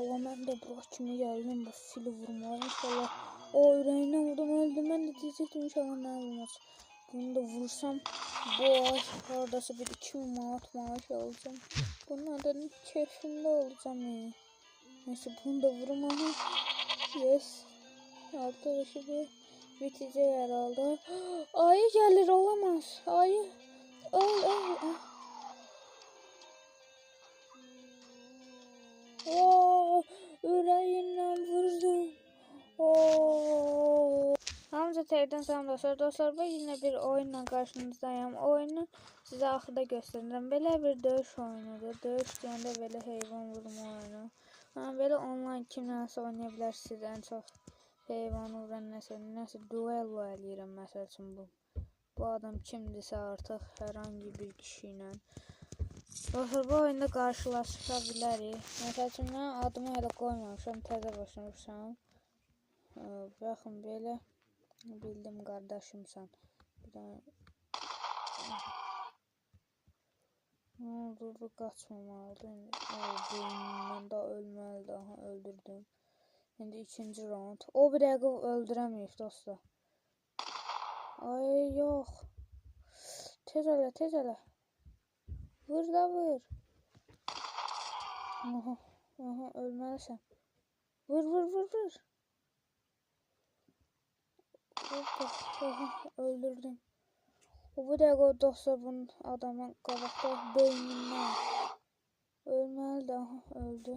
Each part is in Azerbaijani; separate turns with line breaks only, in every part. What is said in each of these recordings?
İnşallah mən də bura kimi gəldim bu fili vurmağa. İnşallah o ürəyindən vurdum öldüm. Mən də deyəcəkdim inşallah nə olmaz. Bunu da vursam bu ay haradasa bir 2000 manat maaş alacağım. Bunun da keyfimdə olacağım. Neyse bunu da vurum aha. Yes. Arkadaşı bir bitecek herhalde. Ayı gelir olamaz. Ayı. Öl. Oo, yüreğinden vurdum. Oo. Hamza TV'den selam dostlar. Ben yine bir oyunla karşınızdayım. Oyunu size axırda göstereceğim. Belə bir dövüş oyunudur. Dövüş deyəndə belə heyvan vurma oyunu. Belə online kimlərsə oynaya bilər siz ən çox. Heyvan vuran nəsə duello eləyirəm məsəl üçün bu. Bu adam kimdirsə artıq hər hangi bir kişi ilə. Dostlar bu oyunda qarşılaşa bilərik. Məsəl üçün mən adımı hələ qoymamışam, təzə başlamışam. Baxın belə bildim qardaşımsan. Bir dənə nə oldu, bu qaçmamalıdır. Beynindən də ölməlidir. Aha, öldürdüm. Şimdi ikinci round. O bir dəqiqə öldürəməyib dostlar. Ay yox. Tez elə. Vur da vur. Aha, ölməlisən. Vur. Aha, öldürdüm. O bu dəqiqə dostlar bunun adamın qabaqda beynindən. Ölməlidir. Aha, öldü.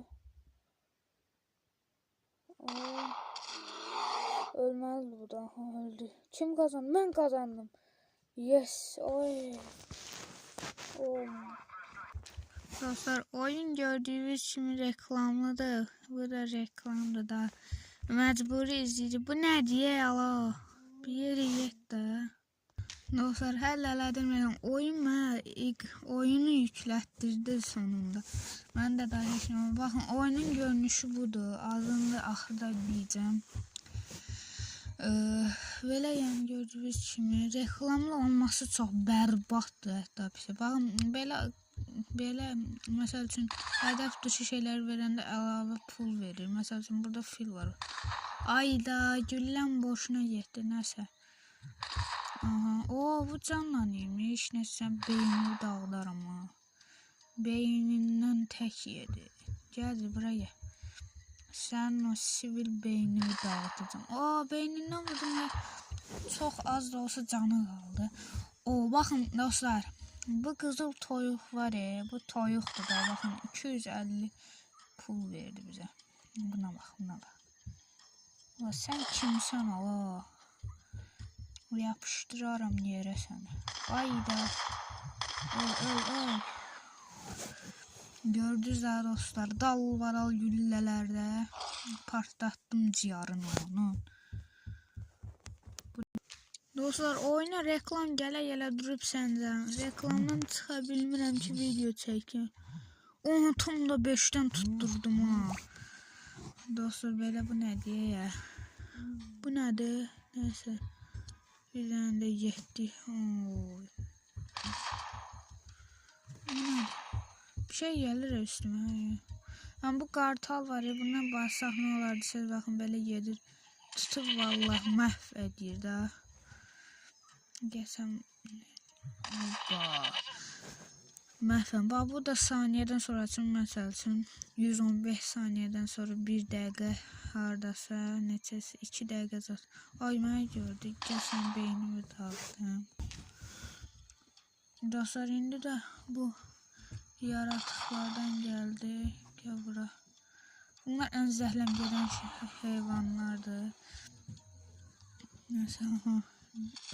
Ölməlidir bu da. Aha, öldü. Kim kazandı? Mən kazandım. Yes. Oy. Dostlar oyun gördüğünüz kimi reklamlıdır. Bu da reklamdır da. Mecburi izleyici. Bu ne diye ala? Bir yere yet de. Dostlar həllədim. Oyunu yüklətdirdi sonunda. Mən də daha heç nə. Baxın oyunun görünüşü budur. Adını axırda deyəcəm. Belə yəni gördüyünüz kimi reklamlı olması çox bərbaddır hətta bir şey. Baxın belə məsəl üçün hədəf dışı şeylər verəndə əlavə pul verir. Məsəl üçün burada fil var. Ayda gülləm boşuna getdi nəsə. Aha, bu canla imiş. Nəsə beynini dağıdaram ha. Beynindən tək yedi. Gəl buraya. Sen o sivil beynini dağıtacağım. Beynindən vurdum ya. Çox az da olsa canı qaldı. Baxın dostlar. Bu qızıl toyuq var ya. Bu toyuqdur da. Baxın 250 pul verdi bizə. Buna bax. Sen kimsən ala? Yapışdıraram yerə səni. Ayda. Öl. Gördünüz ha dostlar, dalvaral gülləlerde partlattım ciyarını onun. Dostlar oyuna reklam gələ durub səncəm. Reklamdan çıxa bilmirəm ki video çəkim. Unutum da 5'dən tutturdum ha. Dostlar belə bu nədir ya? Bu nədir? Neyse. Bir dənə də getdi. Bir şey gelir üstüme. Bu kartal var ya, bundan basaq ne olardı siz bakın böyle gelir. Tutup vallahi məhv edir da. Gəlsəm. Məhvən. Bu da saniyədən sonra üçün məsəl üçün 115 saniyədən sonra 1 dəqiqə hardasa neçəsi 2 dəqiqə zat. Ay mənə gördü. Gəlsəm beynimi dağıtdım. Dostlar indi də bu yaratıklardan geldi. Gel bura. Bunlar en zəhləm gedən heyvanlardır. Neyse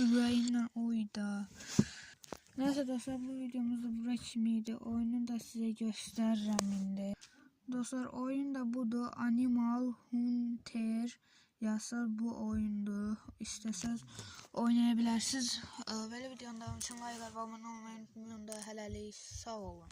ürəyindən oyda. Neyse dostlar bu videomuz da bura kimiydi. Oyunu da size göstərirəm indi. Dostlar oyun da budur. Animal Hunter yazsaz bu oyundur. İstəsəz oynayabilirsiniz. Böyle videonun devamı için like abone olmayı unutmayın da hələlik sağ olun.